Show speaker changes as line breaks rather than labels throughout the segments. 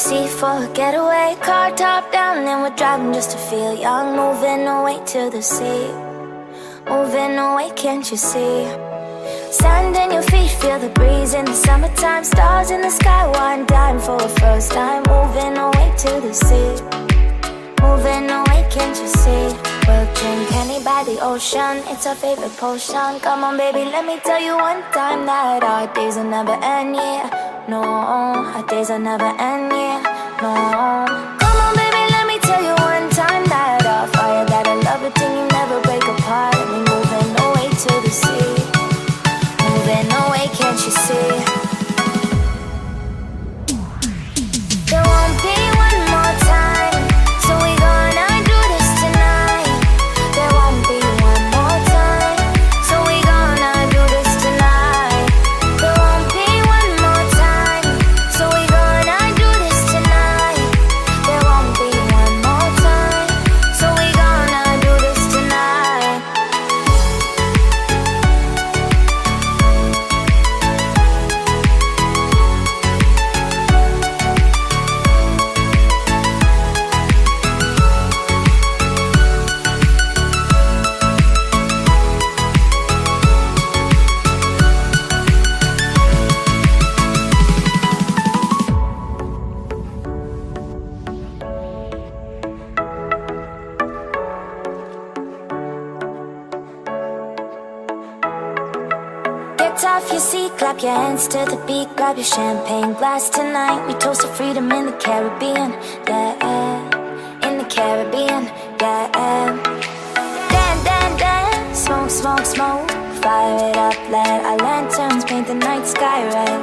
sea for a getaway. Car top down and we're driving just to feel young. Moving away to the sea, moving away, can't you see? Sand in your feet, feel the breeze in the summertime. Stars in the sky, one dime for a first time. Moving away to the sea, moving away, can't you see? We'll drink honey by the ocean, it's our favorite potion. Come on baby, let me tell you one time that our days will never end, yeah. No, our days will never end, yeah. No. Come on baby, let me tell you one time that our fire, that I love it till you never break apart. And we moving away to the sea, moving away, can't you see? There won't be one more time, so we gonna do this tonight. There won't be one more time, so we gonna do this tonight. There won't be one more time, so we gonna do this tonight. There won't be one more time, so we gonna do this tonight. Get off your seat, clap your hands to the beat. Grab your champagne glass tonight. We toast to freedom in the Caribbean, yeah. In the Caribbean, yeah. Dan, dan, dan, smoke, smoke, smoke. Fire it up, let our lanterns paint the night sky red.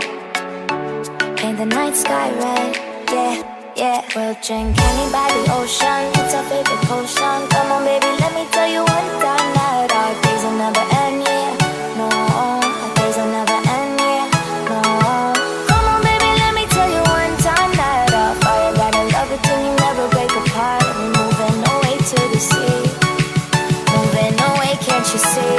Paint the night sky red, yeah, yeah. We'll drink honey by the ocean, it's our favorite potion. Come on baby, let me tell you one time that our days will never end, yeah. No, our days will never end, yeah. No. Come on baby, let me tell you one time that our fire, that I love it till you never break apart. And we're moving away to the sea, moving away, can't you see?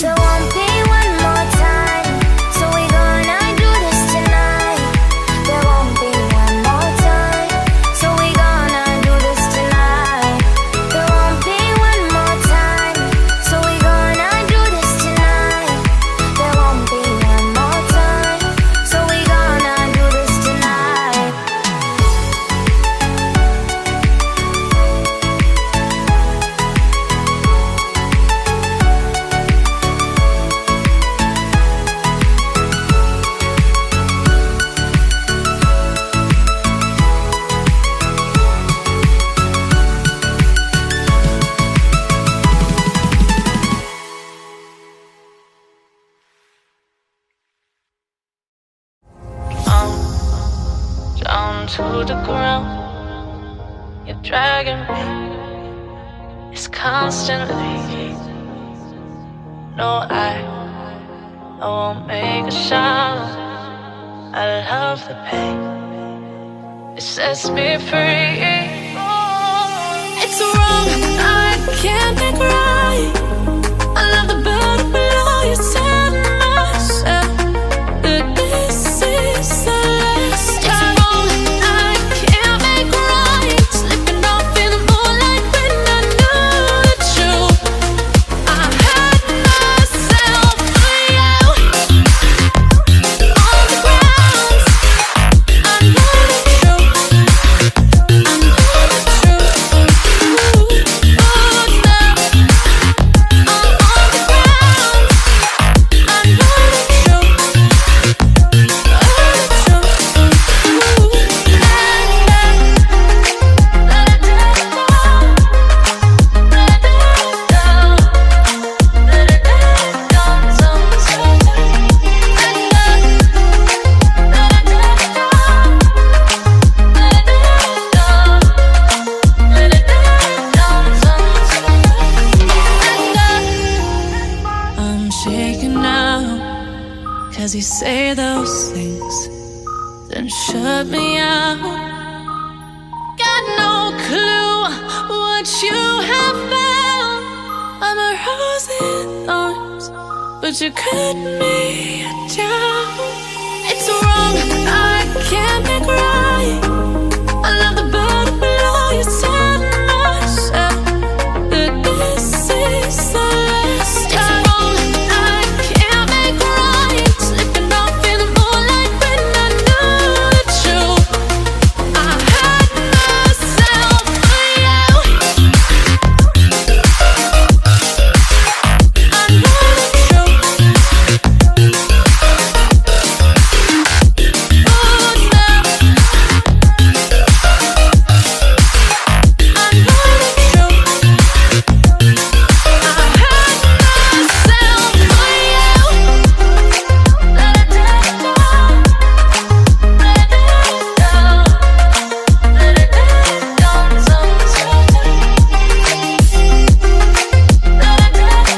There won't be one more time, so we gonna do this tonight. There won't be one more time, so we gonna do this tonight. There won't be one more time, so we gonna do this tonight. There won't be one more time, so we gonna do this tonight.
Down to the ground, you're dragging me. It's constantly. No, I won't make a sound. I love the pain, it sets me free. It's wrong, I can't make right. I love the burden below you, tell myself that this is the last time. It's wrong, I can't make right. Slipping off in the moonlight when I knew the truth. I had myself for you. On the ground, I know the truth. I know the truth. Oh, now I'm on the ground. I know the truth. I'm shaking now, 'cause you say those things, then shut me out. Got no clue what you have found. I'm a rose in thorns, but you cut me down. It's wrong.
wrong, I can't make right. I love the bird below you, telling myself that this is the last time. It's wrong, I can't make right. Slipping off in the moonlight when I knew the truth. I had myself for you. I know the truth. Oh, now I know the truth. I had myself for you. Let it down, let it down, let it down, sometimes. Let it down,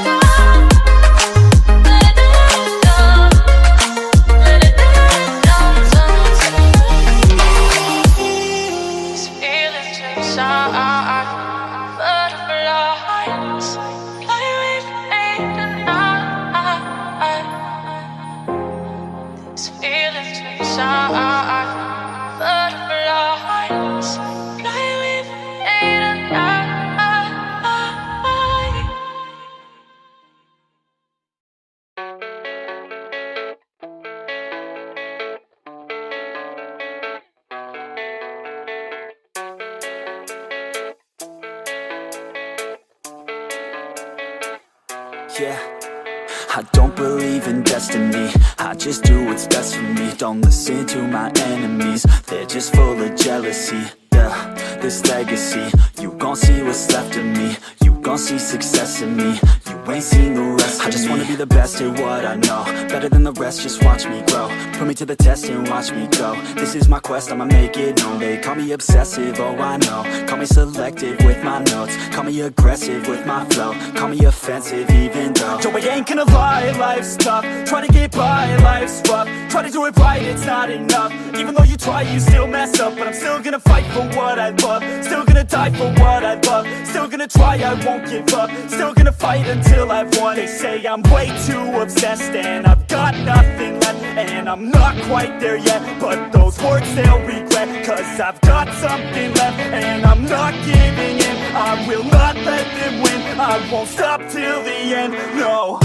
let it down, let it down, sometimes. These feelings inside, butterflies, play with me tonight. These feelings inside, butterflies, play with me tonight.
Yeah, I don't believe in destiny. I just do what's best for me. Don't listen to my enemies, they're just full of jealousy. Yeah, this legacy, you gon' see what's left of me. You gon' see success in me. You ain't seen the rest of me. I just wanna be the best at what I know, better than the rest, just watch me grow. Put me to the test and watch me go. This is my quest, I'ma make it known. They call me obsessive, oh I know. Call me selective with my notes. Call me aggressive with my flow. Call me offensive even though Joe, I ain't gonna lie, life's tough. Try to get by, life's rough. Try to do it right, it's not enough. Even though you try, you still mess up. But I'm still gonna fight for what I love. Still gonna die for what I love. Still gonna try, I won't give up. Still gonna fight until I've won. They say I'm way too obsessed and I've got nothing left. And I'm not quite there yet, but those words they'll regret. Cause I've got something left and I'm not giving in. I will not let them win. I won't stop till the end, no.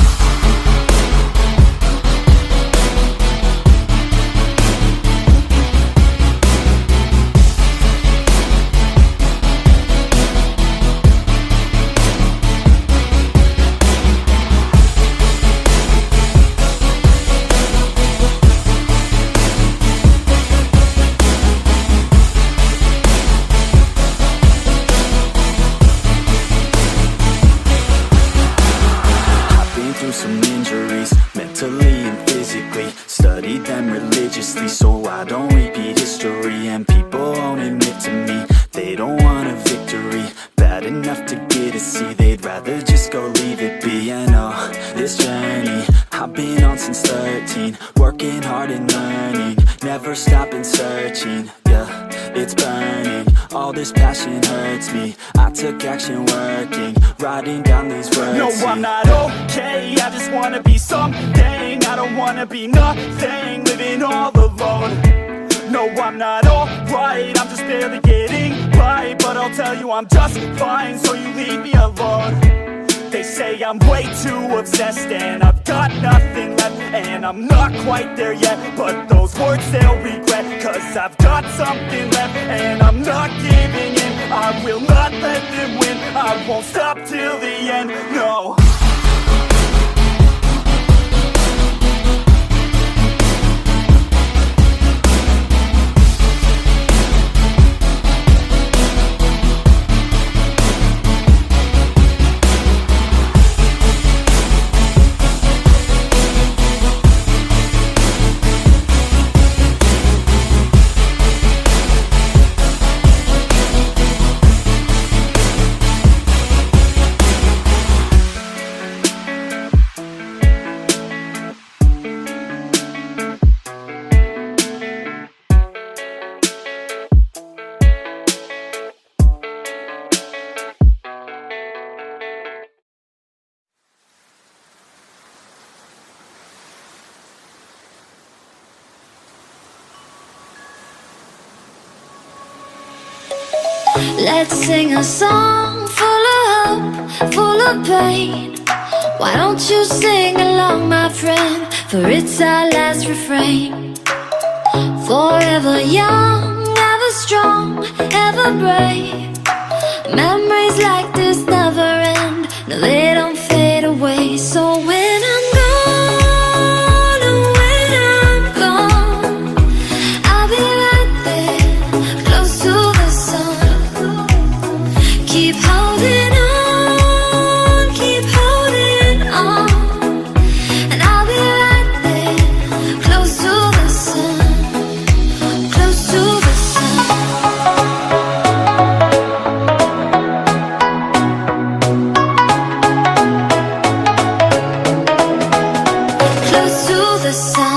Through some injuries, mentally and physically. Studied them religiously so I don't repeat history. And people won't admit to me they don't want a victory bad enough to get a C. They'd rather just go leave it be. I know this journey I've been on since 13. Working hard and learning, never stopping searching. Yeah, it's burning, all this passion hurts me. I took action working, writing down these words. No, I'm not okay, I just wanna be something. I don't wanna be nothing, living all alone. No, I'm not alright, I'm just barely getting by. But I'll tell you I'm just fine, so you leave me alone. They say I'm way too obsessed and I've got nothing left. And I'm not quite there yet, but those words they'll regret. Cause I've got something left and I'm not giving in. I will not let them win. I won't stop till the end, no.
Let's sing a song full of hope, full of pain. Why don't you sing along, my friend? For it's our last refrain. Forever young, ever strong, ever brave. Memories like this never end. No, they don't fade away. So when I'm gone, oh, when I'm gone, I'll be right there, close to the sun. Keep holding on, keep holding on. And I'll be right there, close to the sun, close to the sun. Close to the sun.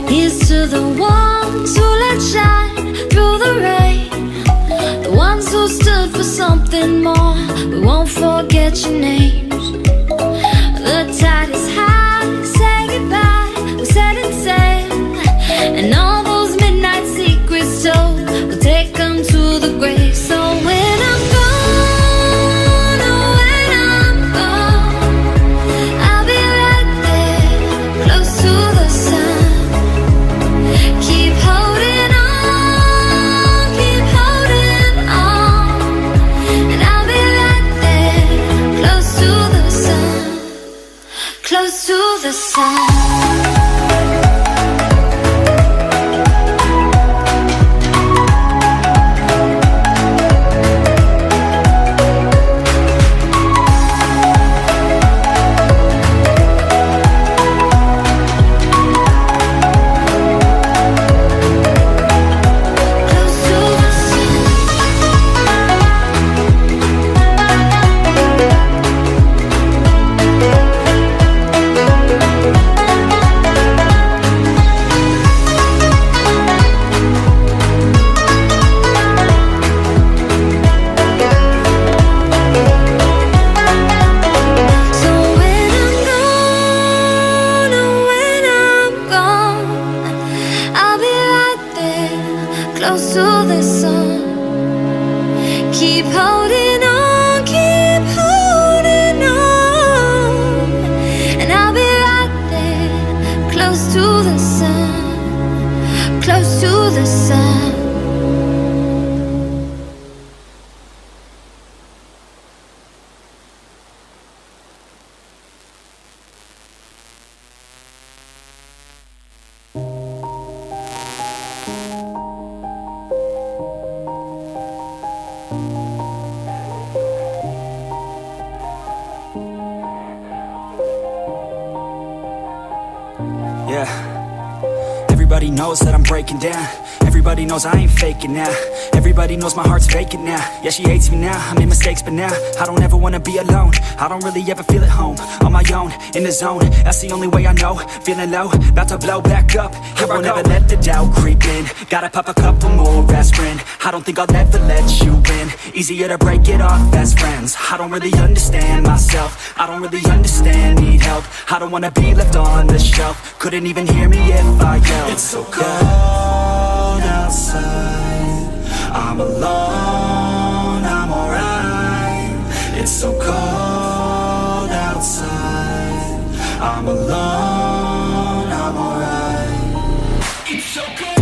Here's to the ones who let shine through the rain, the ones who stood for something more. We won't forget your names. The tide is high, say goodbye, we set it sail. And all those midnight secrets told, we'll take them to the grave. So when I'm gone, oh, when I'm gone, I'll be right there, close to the sun. Keep holding on, keep holding on. And I'll be right there, close to the sun, close to the sun. Close to the sun. So when I'm gone, oh, when I'm gone, I'll be right there, close to the sun. Keep holding on, keep holding on. And I'll be right there, close to the sun, close to the sun.
Yeah. Everybody knows that I'm breaking down. Everybody knows I ain't faking now. Everybody knows my heart's vacant now. Yeah, she hates me now, I made mistakes but now I don't ever wanna be alone. I don't really ever feel at home. On my own, in the zone, that's the only way I know. Feeling low, about to blow back up. Here I won't ever let the doubt creep in. Gotta pop a couple more aspirin. I don't think I'll ever let you in. Easier to break it off best friends. I don't really understand myself. I don't really understand, need help. I don't wanna be left on the shelf. Couldn't even hear me if I yelled. It's so cold outside, I'm alone, I'm alright. It's so cold outside, I'm alone, I'm alright. It's so cold.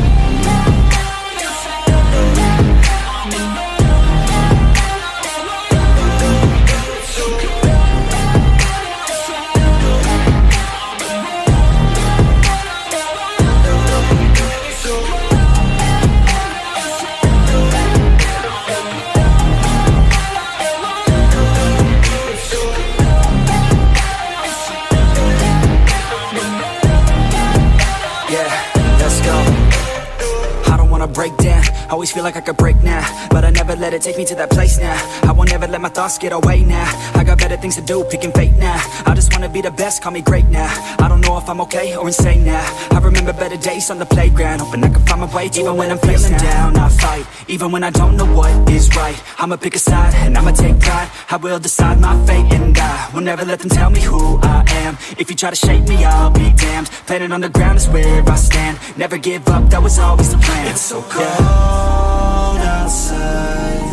wanna break down. Always feel like I could break now, but I never let it take me to that place now. I won't ever let my thoughts get away now. I got better things to do, picking fate now. I just wanna be the best, call me great now. I don't know if I'm okay or insane now. I remember better days on the playground, hoping I can find my way even when I'm feeling down. I fight, even when I don't know what is right. I'ma pick a side, and I'ma take pride. I will decide my fate, and I will never let them tell me who I am. If you try to shake me, I'll be damned. Planet on the ground is where I stand. Never give up, that was always the plan. It's so cold outside,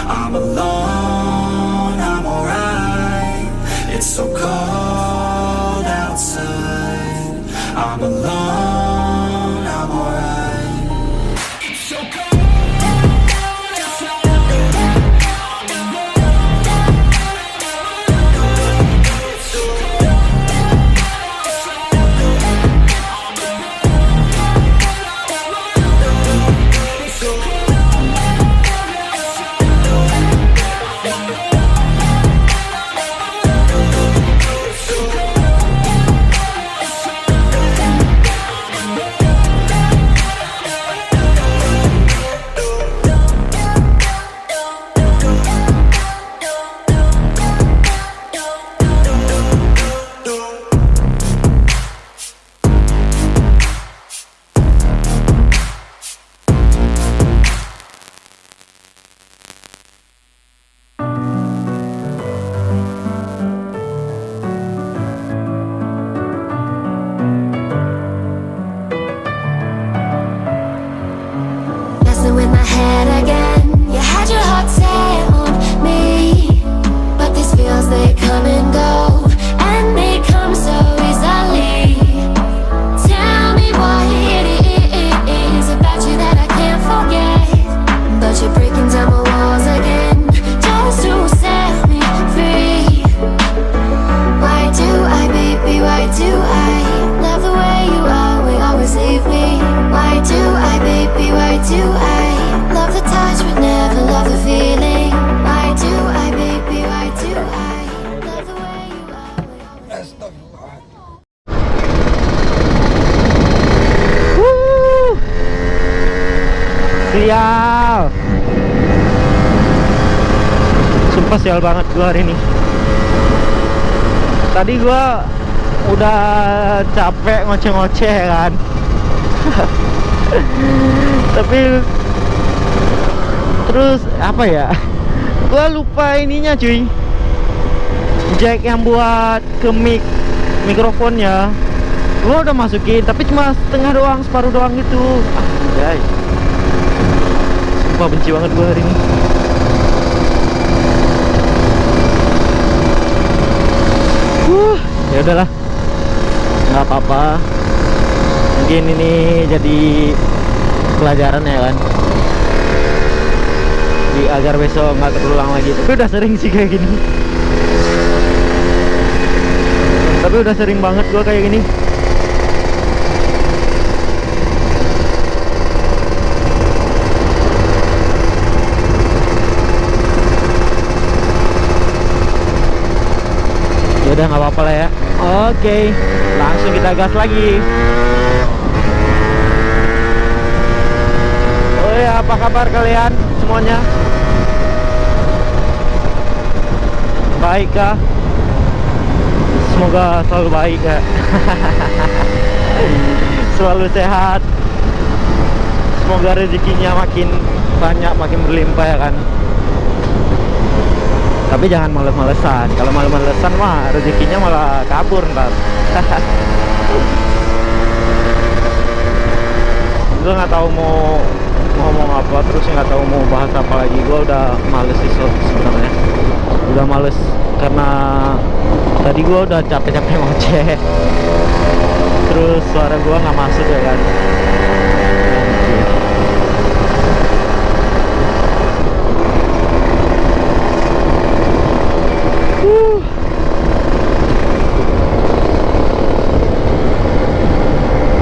I'm alone, I'm alright. It's so cold outside, I'm alone, I'm alright. It's so cold.
With my head again, you had your heart set on me, but these feels, they come and go, and they come so easily. Tell me what it is about you that I can't forget, but you're breaking down my walls again, just to set me free. Why do I, baby, why do I love the way you always leave me? Why do I, baby, why do I love the touch but never love the feeling? Why do I, baby, why do I love the way you always...
Sial. Sumpah sial banget gua hari ini. Tadi gua udah capek ngoceh-ngoceh kan. Tapi terus apa ya, gua lupa ininya cuy, jack yang buat ke mikrofonnya gua udah masukin, tapi cuma setengah doang, separuh doang gitu. Guys, sumpah benci banget gua hari ini. Ya udahlah, nggak apa-apa, mungkin ini jadi pelajaran ya kan, agar besok nggak terulang lagi. Tapi udah sering sih kayak gini, tapi udah sering banget gua kayak gini. Ya udah, nggak apa-apa lah ya. Oke, langsung kita gas lagi. Oh ya, apa kabar kalian semuanya? Baik kah? Semoga selalu baik ya. Selalu sehat. Semoga rezekinya makin banyak, makin berlimpah ya kan. Tapi jangan males-malesan. Kalau males-malesan mah rezekinya malah kabur ntar. Gue nggak tahu mau ngomong apa, terus nggak tahu mau bahas apa lagi. Gue udah males sih sebenarnya. Udah males karena tadi gue udah capek-capek ngoceh. Terus suara gue nggak masuk ya kan.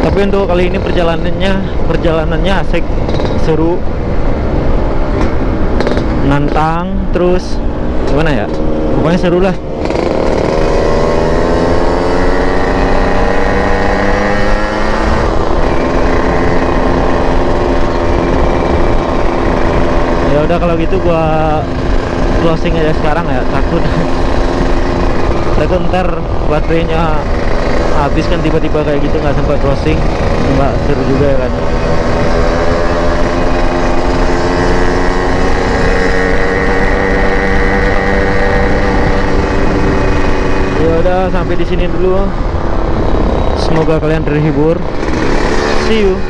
Tapi untuk kali ini perjalanannya asik, seru, nantang, terus gimana ya, pokoknya seru lah. udah kalau gitu gua closing aja sekarang ya, takut ntar baterainya habis kan tiba-tiba kayak gitu, nggak sempat closing, nggak seru juga ya kan. Ya udah, sampai di sini dulu. Semoga kalian terhibur. See you.